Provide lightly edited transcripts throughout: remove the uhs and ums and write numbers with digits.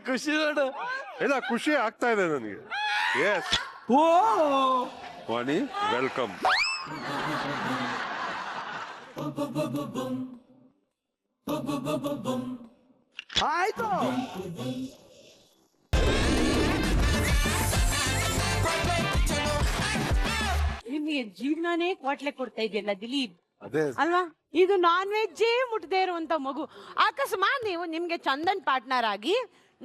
ಖುಷಿ ನೋಡು. ಇಲ್ಲ ಖುಷಿ ಆಗ್ತಾ ಇದೆ ನನಗೆ. ಎಸ್ ಓ ವಾಣಿ ವೆಲ್ಕಮ್. ಆಯ್ತು. ನಿಮ್ಗೆ ಜೀವನನೇ ಕ್ವಾಟ್ಲೆ ಕೊಡ್ತಾ ಇದೆಯಲ್ಲ ದಿಲೀಪ್, ಅದೇ ಅಲ್ವಾ? ಇದು ನಾನ್ ವೆಜ್ಜೇ ಮುಟ್ಟದೇ ಇರುವಂತ ಮಗು. ಅಕಸ್ಮಾತ್ ನೀವು ನಿಮ್ಗೆ ಚಂದನ್ ಪಾರ್ಟ್ನರ್ ಆಗಿ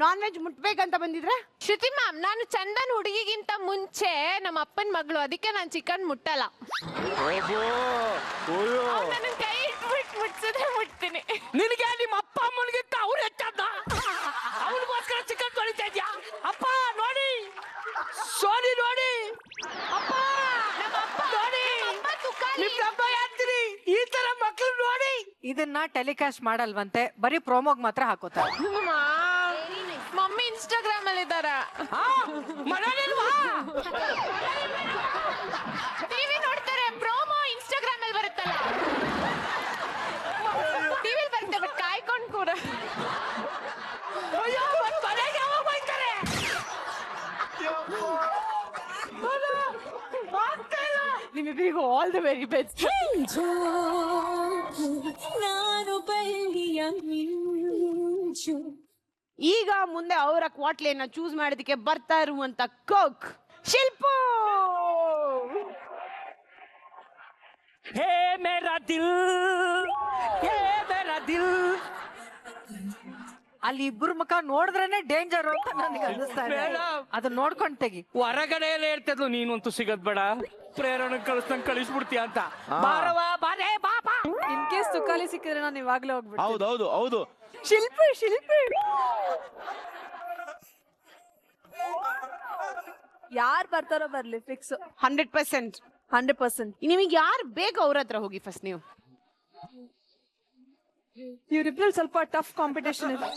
ನಾನ್ ವೆಜ್ ಮುಟ್ಬೇಕಂತ ಬಂದಿದ್ರೆ? ಶ್ರುತಿ ಮ್ಯಾಮ್, ನಾನು ಚಂದನ್ ಹುಡುಗಿಗಿಂತ ಮುಂಚೆ ನಮ್ಮ ಅಪ್ಪನ ಮಗಳು, ಅದಕ್ಕೆ ನಾನು ಚಿಕನ್ ಮುಟ್ಟಲ್ಲ. ನನ್ನ ಕೈ ಇಟ್ಬಿಟ್ಟು ಮುಟ್ಸಿದ್ರೆ ಮುಟ್ತೀನಿ. ನಿನಗೆ ನಿಮ್ಮ ಅಪ್ಪ ಅಮ್ಮನಿಗಿಂತ ಅವ್ರು ಹೆಚ್ಚದ. ಅವನಿಗೋಸ್ಕರ ಚಿಕನ್ ತೊಳಿತಾ ಇದ್ಯಾ? ಅಪ್ಪ ನೋಡಿ, ಸೋನಿ ನೋಡಿ, ಅಪ್ಪ ನೋಡಿ, ನಿಮ್ ಹಬ್ಬ ಯಾತ್ರಿ ಈ ತರ ಮಕ್ಳು ನೋಡಿ. ಇದನ್ನ ಟೆಲಿಕಾಸ್ಟ್ ಮಾಡಲ್ವಂತೆ, ಬರೀ ಪ್ರೋಮೋಗ್ ಮಾತ್ರ ಹಾಕೋತಾರೆ. ಮಮ್ಮಿ ಇನ್ಸ್ಟಾಗ್ರಾಮ್ ಅಲ್ಲಿ ಇದಾರ. ಟಿವಿ ನೋಡ್ತಾರೆ, ಪ್ರೋಮೋ ಇನ್ಸ್ಟಾಗ್ರಾಮ್ ಅಲ್ಲಿ ಬರುತ್ತಲ್ಲ, ಟಿವಿ ಬರುತ್ತೆ, ಬಟ್ ಕಾಯ್ಕೊಂಡ್ ಕೂಡ. ನಿಮ್ಮಿಬ್ಬರಿಗೂ ಆಲ್ ದ ವೆರಿ ಬೆಸ್ಟ್. ಈಗ ಮುಂದೆ ಅವರ ಕ್ವಾಟ್ಲೆಯನ್ನ ಚೂಸ್ ಮಾಡೋದಕ್ಕೆ ಬರ್ತಾ ಇರುವಂತ ಕೋಕ್ ಶಿಲ್ಪು. ಹೇ ಮೇರಾ ದಿಲ್, ಹೇ ಮೇರಾ ದಿಲ್. ಅಲ್ಲಿ ಇಬ್ರು ಮುಖ ನೋಡಿದ್ರೇನೆ ಡೇಂಜರ್ ಅಂತ ನನಗೆ ಅನಿಸ್ತಾ ಇದೆ. ಮೇಡಮ್, ಅದನ್ನ ನೋಡ್ಕೊಂಡ್ ತೆಗಿ. ಹೊರಗಡೆ ಎಲ್ಲ ಹೇಳ್ತಿದ್ಲು, ನೀನಂತೂ ಸಿಗದ್ ಬೇಡ, ಪ್ರೇರಣೆ ಕಳಿಸ್ದಂಗ್ ಕಳಿಸ್ಬಿಡ್ತೀಯ ಅಂತ. ಬಾರವಾ ಬಾರೇ ಬಾಬಾ. ಇನ್ ಕೇಸ್ ತುಕಾಲಿ ಸಿಕ್ಕಿದ್ರೆ ನಾನು ಇವಾಗ್ಲೇ ಹೋಗ್ಬಿಡ್ತೀನಿ. ಹೌದು ಹೌದು. ಶಿಲ್ಪಿ ಶಿಲ್ಪಿ ಯಾರ್ ಬರ್ತಾರೋ ಬರ್ಲಿ, ಫಿಕ್ಸ್ 100%. 100%. ನಿಮಗೆ ಯಾರು ಬೇಕು ಅವ್ರ ಹತ್ರ ಹೋಗಿ ಫಸ್ಟ್ ನೀವು. ಇವ್ರಿಬ್ರಲ್ಲಿ ಸ್ವಲ್ಪ ಟಫ್ ಕಾಂಪಿಟೇಷನ್ ಇದೆ.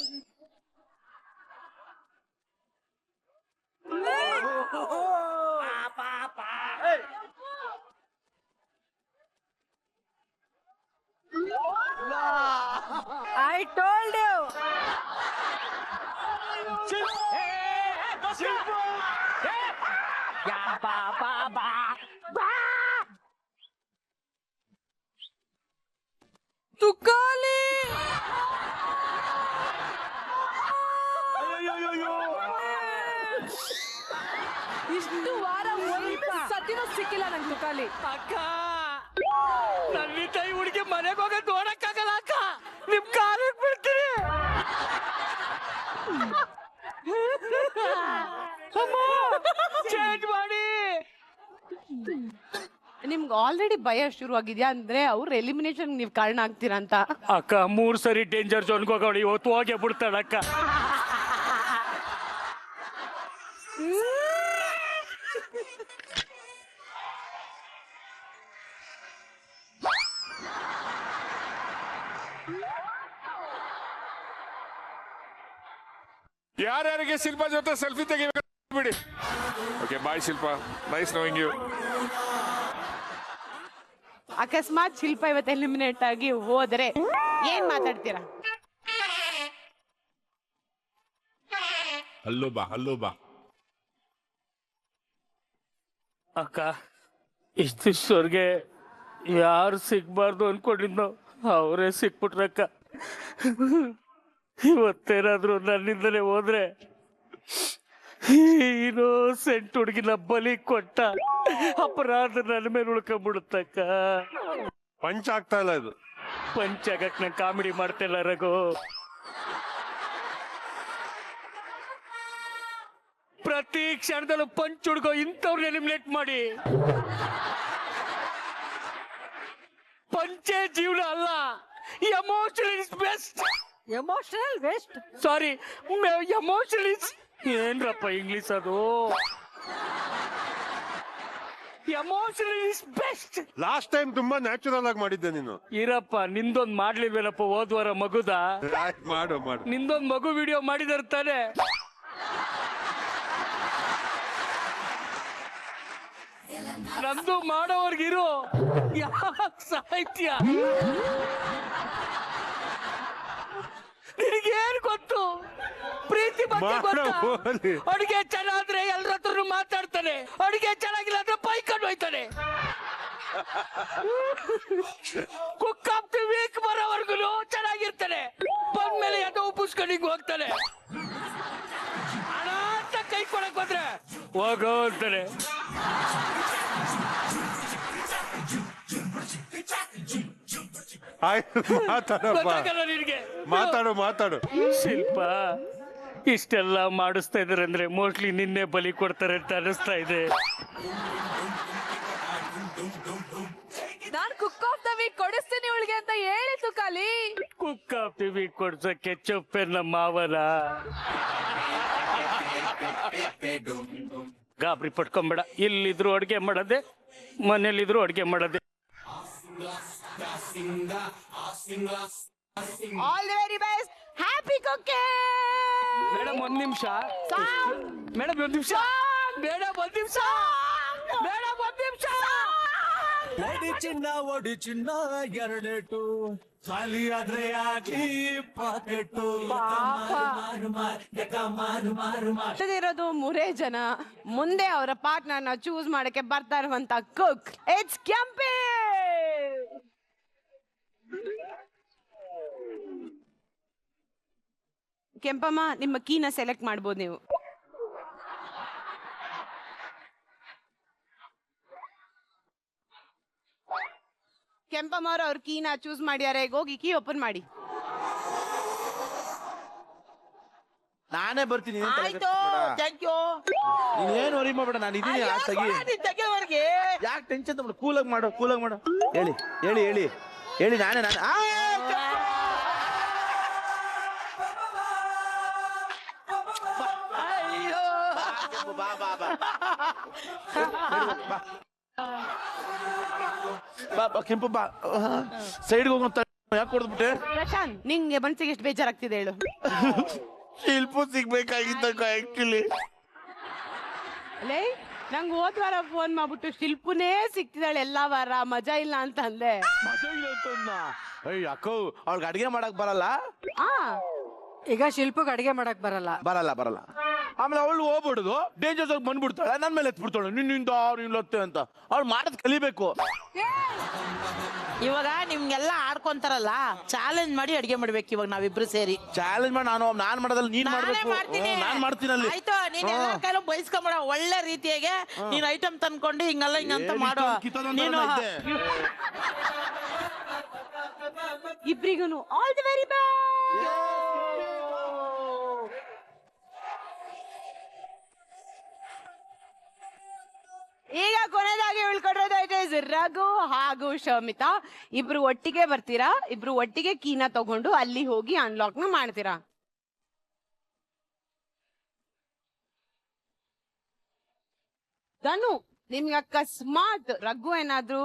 I told you. ತುಕಾಲಿ ಇಷ್ಟು ವಾರ ಸತಿನೂ ಸಿಕ್ಕಿಲ್ಲ ನಂಗೆ ತುಕಾಲಿ. ಅಕ್ಕ, ನನ್ನ ಕೈ ಹುಡುಗಿ ಮನೆಗೆ ಹೋಗೋದು ನೋಡಕ್ಕಾಗಲ್ಲ ಅಕ್ಕ, ನಿಮ್ ಕಾಲಿಗೆ ಬಿಡ್ತೀನಿ. ಚೇಂಜ್ ಮಾಡಿ. ನಿಮ್ಗೆ ಆಲ್ರೆಡಿ ಭಯ ಶುರು ಆಗಿದ್ಯಾ ಅಂದ್ರೆ ಅವ್ರ ಎಲಿಮಿನೇಷನ್ ನೀವು ಕಾರಣ ಆಗ್ತೀರಾ ಅಂತ? ಅಕ್ಕ 3 ಸರಿ ಡೇಂಜರ್ ಝೋನ್ಗೆ ಹೋಗೋಳು, ಇವತ್ತು ಹೋಗೇ ಬಿಡ್ತಾಳಕ್ಕ. ಯಾರ್ಯಾರಿಗೆ ಶಿಲ್ಪಾ ಜೊತೆ ಸೆಲ್ಫಿ ತೆಗಿಬೇಕು ಬಿಡಿ. Okay, bye Shilpa, nice knowing you. ಅಕಸ್ಮಾತ್ ಶಿಲ್ಪ ಇವತ್ತು ಎಲಿಮಿನೇಟ್ ಆಗಿ ಹೋದರೆ ಏನ್ ಮಾತಾಡ್ತೀರಾ? ಹಲ್ಲೋ ಬಾ. ಅಕ್ಕ, ಇಷ್ಟಿಷ್ಟವರೆಗೆ ಯಾರು ಸಿಗ್ಬಾರ್ದು ಅನ್ಕೊಂಡಿದ್ನೋ ಅವರೇ ಸಿಕ್ಬಿಟ್ರಕ್ಕ. ಇವತ್ತೇನಾದ್ರು ನನ್ನಿಂದಲೇ ಹೋದ್ರೆ ಇನ್ನೋಸೆಂಟ್ ಹುಡುಗಿನ ಬಲಿ ಕೊಟ್ಟ ಅಪರಾಧ ನನ್ನ ಮೇಲೆ ಉಳ್ಕೊಂಡ್ಬಿಡುತ್ತಕ್ಕ. ಪಂಚ್ ಆಗ್ತಾ ಇಲ್ಲ ಇದು. ಪಂಚಾಗಕ್ ನಾ ಕಾಮಿಡಿ ಮಾಡ್ತಿಲ್ಲ ರಘು. ಪ್ರತಿ ಕ್ಷಣದಲ್ಲೂ ಪಂಚ್ ಹುಡುಗೋ ಇಂಥವ್ರನ್ನ ಎಲಿಮಿನೇಟ್ ಮಾಡಿ. ಪಂಚೆ ಜೀವನ ಅಲ್ಲ, emotional is best. Emotional waste. Sorry, emotional is ಏನ್ರಪ್ಪ ಇಂಗ್ಲಿಷ್ ಅದು? Emotional is best. Last time ತುಂಬಾ ನ್ಯಾಚುರಲ್ ಆಗಿ ಮಾಡಿದ್ದೆ ನೀನು. ಇರಪ್ಪ, ನಿಂದೊಂದ್ ಮಾಡ್ಲಿಲ್ವೇನಪ್ಪ ಹೋದ್ವಾರ ಮಗುದ? ಮಾಡು. ನಿಂದೊಂದ್ ಮಗು ವಿಡಿಯೋ ಮಾಡಿದಾರೆ ತಾನೆ? ನಂದು ಮಾಡೋರ್ಗಿರು ಯಾಕೆ ಸಾಹಿತ್ಯ? ನಿನಗೇನ್ ಗೊತ್ತು? ಪ್ರೀತಿ ಯಾಕೆ ಮಾಡು ಗೊತ್ತಾ? ಹೋಗ್ಲಿ. ಅಡುಗೆ ಚೆನ್ನಾದ್ರೆ ಎಲ್ಲರ ಹತ್ರ ಮಾತಾಡ್ತಾನೆ, ಅಡುಗೆ ಚೆನ್ನಾಗಿಲ್ಲ ಅಂದ್ರೆ ಬೈಕೊಂಡು ಹೋಯ್ತಾನೆ. ಕುಕ್ ಆಫ್ ದಿ ವೀಕ್ ಬರೋವರ್ಗು ಚೆನ್ನಾಗಿರ್ತಾನೆ, ಬಂದ್ಮೇಲೆ ಎದೋ ಉಪ್ಪಿಸ್ಕೊಂಡು ಹಿಂಗ್ ಹೋಗ್ತಾನೆ. ಹಣ ಅಂತ ಕೈ ಕೊಡಕ್ ಹೋದ್ರೆ ಹೋಗೋ ಅಂತಾನೆ. ಆಯ್ತು ಮಾತಾಡಪ್ಪ, ಗೊತ್ತಾಗಲ್ಲ ನಿನ್ಗೆ? ಮಾತಾಡು. ಶಿಲ್ಪ ಇಷ್ಟೆಲ್ಲ ಮಾಡಿಸ್ತಾ ಇದಾರೆ ಅಂದ್ರೆ ಮೋಸ್ಟ್ಲಿ ನಿನ್ನೆ ಬಲಿ ಕೊಡ್ತಾರೆ ಅಂತ ಅನಿಸ್ತಾ ಇದೆ. ನಾನ್ ಕುಕ್ ಆಫ್ ದ ವೀಕ್ ಕೊಡಿಸ್ತೀನಿ ಇವಳಿಗೆ ಅಂತ ಹೇಳಿತು ಖಾಲಿ. ಕುಕ್ ಆಫ್ ದಿ ವೀಕ್ ಕೊಡ್ಸಕ್ಕೆ ಚೊಪ್ಪೆ ನಮ್ಮ ಮಾವನ. ಗಾಬರಿ ಪಟ್ಕೊಂಬೇಡ, ಇಲ್ಲಿದ್ರು ಅಡ್ಗೆ ಮಾಡದೆ, ಮನೇಲಿದ್ರು ಅಡ್ಗೆ ಮಾಡದೆ. All the very best, happy cooking. Madam ಒಂದ್ ನಿಮಿಷ, ಮೇಡಮ್ ಒಂದ್ ನಿಮಿಷ, ಮೇಡಮ್ ಒಂದ್ ನಿಮಿಷ, ಮೇಡಮ್ ಒಂದ್ ನಿಮಿಷ. ಒಡಿ ಚಿನ್ನ ಎರಡೇಟು ಖಾಲಿ ಆದ್ರೆ ಆಗಿ ಪಾಕೆಟ್ಟು. ಇರೋದು 3 ಜನ, ಮುಂದೆ ಅವರ ಪಾರ್ಟ್ನರ್ನ ಚೂಸ್ ಮಾಡಕ್ಕೆ ಬರ್ತಾ ಇರುವಂತ ಕುಕ್, ಇಟ್ಸ್ ಕೆಂಪಿ. ಕೆಂಪಮ್ಮ, ನಿಮ್ಮ ಕೀನ ಸೆಲೆಕ್ಟ್ ಮಾಡ್ಬೋದು ನೀವು. ಕೆಂಪಮ್ಮ ಅವ್ರ ಕೀನ ಚೂಸ್ ಮಾಡ್ಯಾರ, ಈಗ ಹೋಗಿ ಕೀ ಓಪನ್ ಮಾಡಿ. ನಾನೇ ಬರ್ತೀನಿ, ಆಯ್ತು, ಥ್ಯಾಂಕ್ ಯು. ನೀನೇನು ವರಿ ಮಾಡ್ಬೇಡ, ನಾನು ಇದೀನಿ. ತೆಗೆವರೆಗೆ ಯಾಕೆ ಟೆನ್ಷನ್ ತಗೊಂಡು ಕೂಲಾಗಿ ಮಾಡು. ಹೇಳಿ ನಾನೇ ಬಾ ಕೆಂಪು ಬಾ, ಸೈಡ್ಗೆ ಹೋಗೋಂತ ಯಾಕೆ ಕೊಡ್ಬಿಟ್ಟೆ? ಪ್ರಶಾಂತ್, ನಿಂಗೆ ಮನ್ಸಿಗೆ ಎಷ್ಟು ಬೇಜಾರಾಗ್ತಿದೆ ಹೇಳು. ಶಿಲ್ಪು ಸಿಗ್ಬೇಕಾಗಿತ್ತ ಆಕ್ಚುಲಿ. ಲೇ, ನಂಗೆ ಹೋದ್ ವಾರ ಫೋನ್ ಮಾಡ್ಬಿಟ್ಟು ಶಿಲ್ಪುನೇ ಸಿಕ್ತಿದ್ದಾಳೆ ಎಲ್ಲಾ ವಾರ, ಮಜಾ ಇಲ್ಲ ಅಂತ ಅಂದೆ. ಅಕ್ಕೋ, ಅವ್ಳಿಗೆ ಅಡ್ಗೆ ಮಾಡಕ್ ಬರಲ್ಲ. ಈಗ ಶಿಲ್ಪಗ್ ಅಡಿಗೆ ಮಾಡಕ್ ಬರಲ್ಲ. ಆಮೇಲೆ ಅವಳು ಹೋಗ್ಬಿಡುದು, ಡೇಂಜರ್ಸ್ ಆಗಿ ಬಂದ್ಬಿಡ್ತಾಳೆ, ನನ್ ಮೇಲೆ ಎತ್ಬಿಡ್ತಾಳೆ, ನಿನ್ನಿಂದ ನಿಲ್ಲತ್ತೆ ಅಂತ. ಅವ್ಳು ಮಾಡೋದ್ ಕಲಿಬೇಕು. ಇವಾಗ ನಿಮ್ಗೆಲ್ಲ ಆಡ್ಕೊಂತಾರಲ್ಲ, ಚಾಲೆಂಜ್ ಮಾಡಿ ಅಡ್ಗೆ ಮಾಡ್ಬೇಕು ಇವಾಗ ನಾವಿಬ್ರು ಸೇರಿ. ಚಾಲೆಂಜ್ ಮಾಡಿ ನಾನ್ ಮಾಡೋದಲ್ಲ, ನೀನ್ ನಾನೇ ಮಾಡ್ಬೇಕು. ಮಾಡ್ತೀನಿ. ನಾನ್ ಮಾಡ್ತೀನಿ ಅಲ್ಲಿ. ಆಯ್ತು, ನೀನ್ ಎಲ್ಲ ಕೈಲೂ ಬಯಸ್ಕೊಂಬೇಡ, ಒಳ್ಳೆ ರೀತಿಯಾಗೆ ನೀನ್ ಐಟಮ್ ತಂದ್ಕೊಂಡು ಹಿಂಗಲ್ಲ ಹಿಂಗಂತ ಮಾಡು. ನೀನು ಇಬ್ರಿಗೂ ಆಲ್ ದಿ ವೆರಿ ಬೆಸ್ಟ್. ಈಗ ಕೊನೆಯದಾಗಿ ಉಳ್ಕೊಂಡಿರೋದು ಇಟ್ ರಘು ಹಾಗೂ ಶಮಿತಾ. ಇಬ್ರು ಒಟ್ಟಿಗೆ ಬರ್ತೀರಾ, ಇಬ್ರು ಒಟ್ಟಿಗೆ ಕೀನ ತಗೊಂಡು ಅಲ್ಲಿ ಹೋಗಿ ಅನ್ಲಾಕ್ ನ ಮಾಡ್ತೀರಾ. ಧನು, ನಿಮ್ಗೆ ಅಕಸ್ಮಾತ್ ರಘು ಏನಾದ್ರು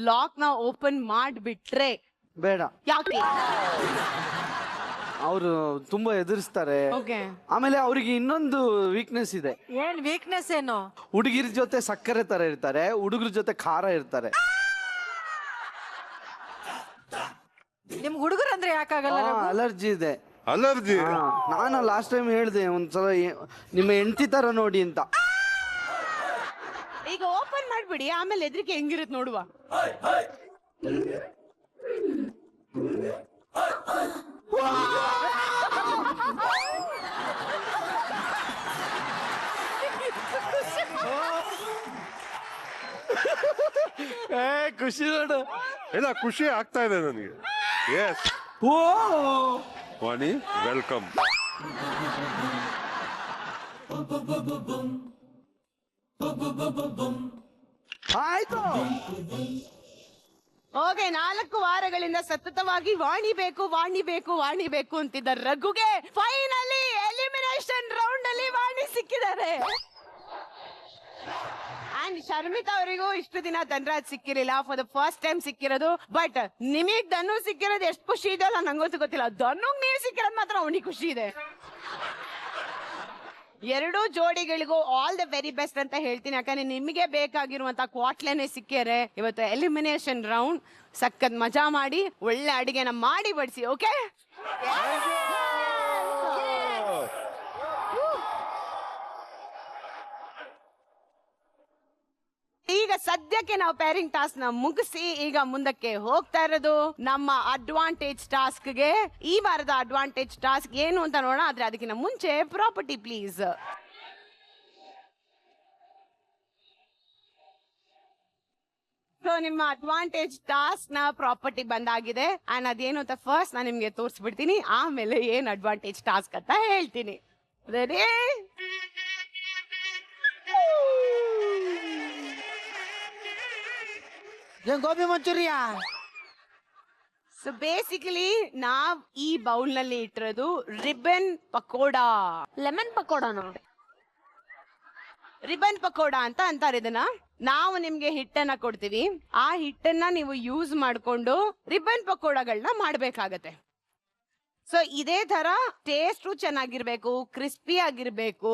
ಲಾಕ್ ನ ಓಪನ್ ಮಾಡ್ಬಿಟ್ರೆ ಬೇಡ, ಯಾಕೆ? ಅವರು ತುಂಬಾ ಎದುರಿಸ್ತಾರೆ. ಓಕೆ, ಆಮೇಲೆ ಅವರಿಗೆ ಇನ್ನೊಂದು ವೀಕ್ನೆಸ್ ಇದೆ. ಏನ್ ವೀಕ್ನೆಸ್ ಏನು? ಹುಡುಗಿರ ಜೊತೆ ಸಕ್ಕರೆ ತರ ಇರ್ತಾರೆ, ಹುಡುಗರ ಜೊತೆ ಖಾರ ಇರ್ತಾರೆ. ನಿಮ್ ಹುಡುಗರಂದ್ರೆ ಯಾಕಾಗಲ್ಲ? ಅಲರ್ಜಿ ಇದೆ. ಅಲರ್ಜಿ? ನಾನು ಲಾಸ್ಟ್ ಟೈಮ್ ಹೇಳ್ದೆ ಒಂದ್ಸಲ ನಿಮ್ಮ ಹೆಂಡತಿ ತರ ನೋಡಿ ಅಂತ. ಈಗ ಓಪನ್ ಮಾಡ್ಬಿಡಿ, ಆಮೇಲೆ ಎದ್ರಿಕೆ ಹೆಂಗಿರುತ್ತೆ ನೋಡುವ. ಖುಷಿ ನೋಡು. ಇಲ್ಲ, ಖುಷಿ ಆಗ್ತಾ ಇದೆ ನನಗೆ. ಎಸ್ ವಾಣಿ, ವೆಲ್ಕಮ್. ಆಯ್ತು. ಓಕೆ, 4 ವಾರಗಳಿಂದ ಸತತವಾಗಿ ವಾಣಿ ಬೇಕು ವಾಣಿ ಬೇಕು ವಾಣಿ ಬೇಕು ಅಂತಿದ್ದ ರಘುಗೆ ಫೈನಲಿ ಎಲಿಮಿನೇಷನ್ ರೌಂಡ್ ಅಲ್ಲಿ ವಾಣಿ ಸಿಕ್ಕಿದ್ದಾರೆ. ಅಂಡ್ ಶರ್ಮಿತಾ ಅವರಿಗೂ ಇಷ್ಟು ದಿನ ಧನರಾಜ್ ಸಿಕ್ಕಿರಲಿಲ್ಲ, ಫಾರ್ ದ ಫಸ್ಟ್ ಟೈಮ್ ಸಿಕ್ಕಿರೋದು. ಬಟ್ ನಿಮಗ್ ಧನು ಸಿಕ್ಕಿರೋದು ಎಷ್ಟು ಖುಷಿ ಇದೆ ಅಲ್ಲ ನಂಗಂತೂ ಗೊತ್ತಿಲ್ಲ. ಧನುಗ್ ನೀವು ಸಿಕ್ಕಿರೋದು ಮಾತ್ರ ಅವನಿಗೆ ಖುಷಿ ಇದೆ. 2 ಜೋಡಿಗಳಿಗೂ ಆಲ್ ದ ವೆರಿ ಬೆಸ್ಟ್ ಅಂತ ಹೇಳ್ತೀನಿ. ಯಾಕಂದ್ರೆ ನಿಮಗೆ ಬೇಕಾಗಿರುವಂತ ಕ್ವಾಟ್ಲೆನೆ ಸಿಕ್ಕಿರೆ. ಇವತ್ತು ಎಲಿಮಿನೇಷನ್ ರೌಂಡ್ ಸಖತ್ ಮಜಾ ಮಾಡಿ ಒಳ್ಳೆ ಅಡಿಗೆನ ಮಾಡಿ ಬಡಿಸಿ. ಓಕೆ, ಸದ್ಯಕ್ಕೆ ನಾವು ಪೇರಿಂಗ್ ಟಾಸ್ಕ್ ನ ಮುಗಿಸಿ ಈಗ ಮುಂದಕ್ಕೆ ಹೋಗ್ತಾ ಇರೋದು ನಮ್ಮ ಅಡ್ವಾಂಟೇಜ್ ಟಾಸ್ಕ್ ಗೆ. ಈ ವಾರದ ಅಡ್ವಾಂಟೇಜ್ ಟಾಸ್ಕ್ ಏನು ಅಂತ ನೋಡೋಣ. ಆದ್ರೆ ಅದಕ್ಕಿಂತ ಮುಂಚೆ ಪ್ರಾಪರ್ಟಿ ಪ್ಲೀಸ್. ಸೊ ನಿಮ್ಮ ಅಡ್ವಾಂಟೇಜ್ ಟಾಸ್ಕ್ ನ ಪ್ರಾಪರ್ಟಿ ಬಂದಾಗಿದೆ. ಅಂಡ್ ಅದೇನು ಅಂತ ಫಸ್ಟ್ ನಾನು ನಿಮ್ಗೆ ತೋರಿಸ್ಬಿಡ್ತೀನಿ, ಆಮೇಲೆ ಏನ್ ಅಡ್ವಾಂಟೇಜ್ ಟಾಸ್ಕ್ ಅಂತ ಹೇಳ್ತೀನಿ. Ready? Gobi Manchuria. So basically ನಾವ್ ಈ ಬೌಲ್ ನಲ್ಲಿ ಇಟ್ಟಿರೋದು ರಿಬನ್ ಪಕೋಡಾ. ಲೆಮನ್ ಪಕೋಡಾನ? ರಿಬನ್ ಪಕೋಡಾ ಅಂತ ಅಂತಾರೆ ಇದನ್ನ. ನಾವು ನಿಮ್ಗೆ ಹಿಟ್ಟನ್ನ ಕೊಡ್ತೀವಿ, ಆ ಹಿಟ್ಟನ್ನ ನೀವು ಯೂಸ್ ಮಾಡ್ಕೊಂಡು ರಿಬನ್ ಪಕೋಡಾಗಳನ್ನ ಮಾಡ್ಬೇಕಾಗತ್ತೆ. ಸೊ ಇದೇ ತರ ಟೇಸ್ಟ್ ಚೆನ್ನಾಗಿರ್ಬೇಕು, ಕ್ರಿಸ್ಪಿ ಆಗಿರ್ಬೇಕು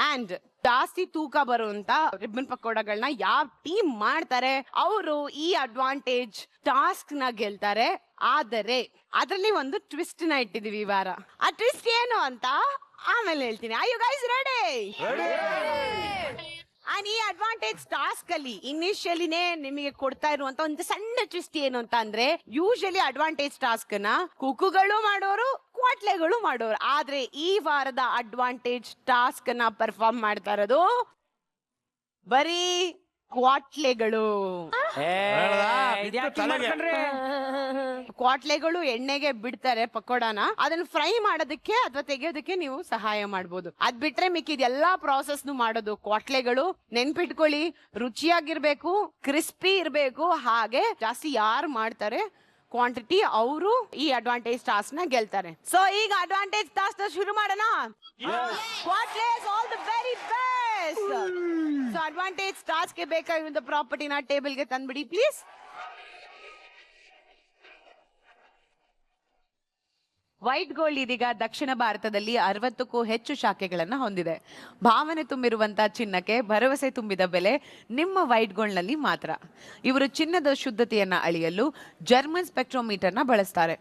ಅಂಡ್ ಜಾಸ್ತಿ ತೂಕ ಬರುವಂತ ರಿಬ್ಬನ್ ಪಕೋಡಾಗಳನ್ನ ಯಾವ ಟೀಮ್ ಮಾಡ್ತಾರೆ ಅವರು ಈ ಅಡ್ವಾಂಟೇಜ್ ಟಾಸ್ಕ್ ನ ಗೆಲ್ತಾರೆ. ಆದರೆ ಅದರಲ್ಲಿ ಒಂದು ಟ್ವಿಸ್ಟ್ ನ ಇಟ್ಟಿದೀವಿ ಈ ವಾರ. ಆ ಟ್ವಿಸ್ಟ್ ಏನು ಅಂತ ಆಮೇಲೆ ಹೇಳ್ತೀನಿ. Are you guys ready? And ಈ ಅಡ್ವಾಂಟೇಜ್ ಟಾಸ್ಕ್ ಅಲ್ಲಿ ಇನಿಷಿಯಲಿನೇ ನಿಮಗೆ ಕೊಡ್ತಾ ಇರುವಂತ ಒಂದು ಸಣ್ಣ ಟ್ವಿಸ್ಟ್ ಏನು ಅಂತ ಅಂದ್ರೆ, ಯೂಶಲಿ ಅಡ್ವಾಂಟೇಜ್ ಟಾಸ್ಕ್ ನ ಕುಕ್ಕುಗಳು ಮಾಡೋರು, ಕ್ವಾಟ್ಲೆಗಳು ಮಾಡೋರು. ಆದ್ರೆ ಈ ವಾರದ ಅಡ್ವಾಂಟೇಜ್ ಟಾಸ್ಕ್ ನ ಪರ್ಫಾರ್ಮ್ ಮಾಡ್ತಾ ಇರೋದು ಬರೀ ಕ್ವಾಟ್ಲೆಗಳು. ಕ್ವಾಟ್ಲೆಗಳು ಎಣ್ಣೆಗೆ ಬಿಡ್ತಾರೆ ಪಕೋಡಾನ, ಅದನ್ನ ಫ್ರೈ ಮಾಡೋದಕ್ಕೆ ಅಥವಾ ತೆಗೆಯೋದಕ್ಕೆ ನೀವು ಸಹಾಯ ಮಾಡ್ಬೋದು. ಅದ್ ಬಿಟ್ರೆ ಮಿಕ್ಕಿದ ಎಲ್ಲಾ ಪ್ರಾಸೆಸ್ ಮಾಡೋದು ಕ್ವಾಟ್ಲೆಗಳು. ನೆನ್ಪಿಟ್ಕೊಳ್ಳಿ, ರುಚಿಯಾಗಿರ್ಬೇಕು, ಕ್ರಿಸ್ಪಿ ಇರ್ಬೇಕು. ಹಾಗೆ ಜಾಸ್ತಿ ಯಾರು ಮಾಡ್ತಾರೆ ಕ್ವಾಂಟಿಟಿ ಅವರು ಈ ಅಡ್ವಾಂಟೇಜ್ ಟಾಸ್ಕ್ ನ ಗೆಲ್ತಾರೆ. ಸೊ ಈಗ ಅಡ್ವಾಂಟೇಜ್ ಟಾಸ್ಕ್ ಶುರು ಮಾಡೋಣ. ಕ್ವಾಟ್ಲೆಸ್ all the very best. So advantage task ಗೆ ಬೇಕಾಗಿರುವಂತ ಪ್ರಾಪರ್ಟಿನ ಟೇಬಲ್ ಗೆ ತಂದ್ಬಿಡಿ ಪ್ಲೀಸ್. ವೈಟ್ ಗೋಲ್ಡ್ ಇದೀಗ ದಕ್ಷಿಣ ಭಾರತದಲ್ಲಿ 60ಕ್ಕೂ ಹೆಚ್ಚು ಶಾಖೆಗಳನ್ನು ಹೊಂದಿದೆ. ಭಾವನೆ ತುಂಬಿರುವಂತಹ ಚಿನ್ನಕ್ಕೆ ಭರವಸೆ ತುಂಬಿದ ಬೆಲೆ ನಿಮ್ಮ ವೈಟ್ ಗೋಲ್ಡ್ ನಲ್ಲಿ ಮಾತ್ರ. ಇವರು ಚಿನ್ನದ ಶುದ್ಧತೆಯನ್ನ ಅಳೆಯಲು ಜರ್ಮನ್ ಸ್ಪೆಕ್ಟ್ರೋಮೀಟರ್ನ ಬಳಸ್ತಾರೆ.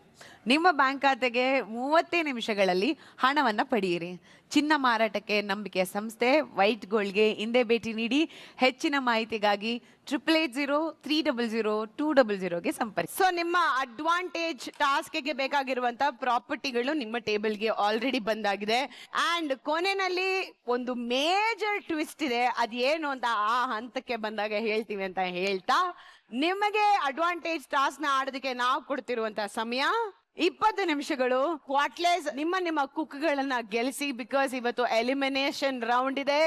ನಿಮ್ಮ ಬ್ಯಾಂಕ್ ಖಾತೆಗೆ 30 ನಿಮಿಷಗಳಲ್ಲಿ ಹಣವನ್ನ ಪಡೆಯಿರಿ. ಚಿನ್ನ ಮಾರಾಟಕ್ಕೆ ನಂಬಿಕೆಯ ಸಂಸ್ಥೆ ವೈಟ್ ಗೋಲ್ಡ್ಗೆ ಹಿಂದೆ ಭೇಟಿ ನೀಡಿ. ಹೆಚ್ಚಿನ ಮಾಹಿತಿಗಾಗಿ 8803002000ಗೆ ಸಂಪರ್ಕಿಸಿ. ಸೊ ನಿಮ್ಮ ಅಡ್ವಾಂಟೇಜ್ ಟಾಸ್ಕ್ ಗೆ ಬೇಕಾಗಿರುವಂತ ಪ್ರಾಪರ್ಟಿಗಳು ನಿಮ್ಮ ಟೇಬಲ್ ಗೆ ಆಲ್ರೆಡಿ ಬಂದಾಗಿದೆ. ಅಂಡ್ ಕೊನೆಯಲ್ಲಿ ಒಂದು ಮೇಜರ್ ಟ್ವಿಸ್ಟ್ ಇದೆ, ಅದೇನು ಅಂತ ಆ ಹಂತಕ್ಕೆ ಬಂದಾಗ ಹೇಳ್ತೀವಿ ಅಂತ ಹೇಳ್ತಾ, ನಿಮಗೆ ಅಡ್ವಾಂಟೇಜ್ ಟಾಸ್ಕ್ ನ ಆಡೋದಕ್ಕೆ ನಾವು ಕೊಡ್ತಿರುವಂತ ಸಮಯ 20 ನಿಮಿಷಗಳು. ಕ್ವಾಟ್ಲೆಸ್ ನಿಮ್ಮ ಕುಕ್ಗಳನ್ನ ಗೆಲ್ಲಿಸಿ, ಬಿಕಾಸ್ ಇವತ್ತು ಎಲಿಮಿನೇಷನ್ ರೌಂಡ್ ಇದೆ.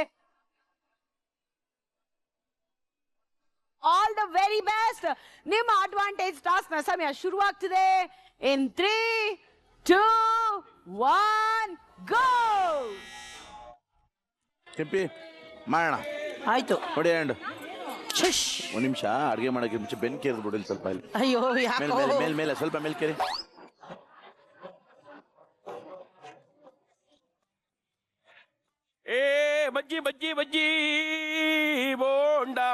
All the very best. ನಿಮ್ಮ ಅಡ್ವಾಂಟೇಜ್ ಟಾಸ್ಕ್ ನ ಸಮಯ ಶುರುವಾಗ್ತಿದೆ. ಇನ್ 3, 2, 1 ಗೋ. ಕೆಂಪಿ ಮಾಡೋಣ. ಆಯ್ತು. ಹೊಡಿ ಹ್ಯಾಂಡ್. ಒಂದ್ ನಿಮಿಷ ಅಡ್ಗೆ ಮಾಡಕ್ಕೆ ಮುಂಚೆ ಬೆನ್ ಕೇರಿದ್ ಬಿಡಲಿ ಸ್ವಲ್ಪ. ಇಲ್ಲಿ ಅಯ್ಯೋ ಮೇಲೆ ಸ್ವಲ್ಪ ಮೇಲೆ ಕೇರಿ. ಏ ಬಜ್ಜಿ ಬಜ್ಜಿ ಬಜ್ಜಿ ಬೋಂಡಾ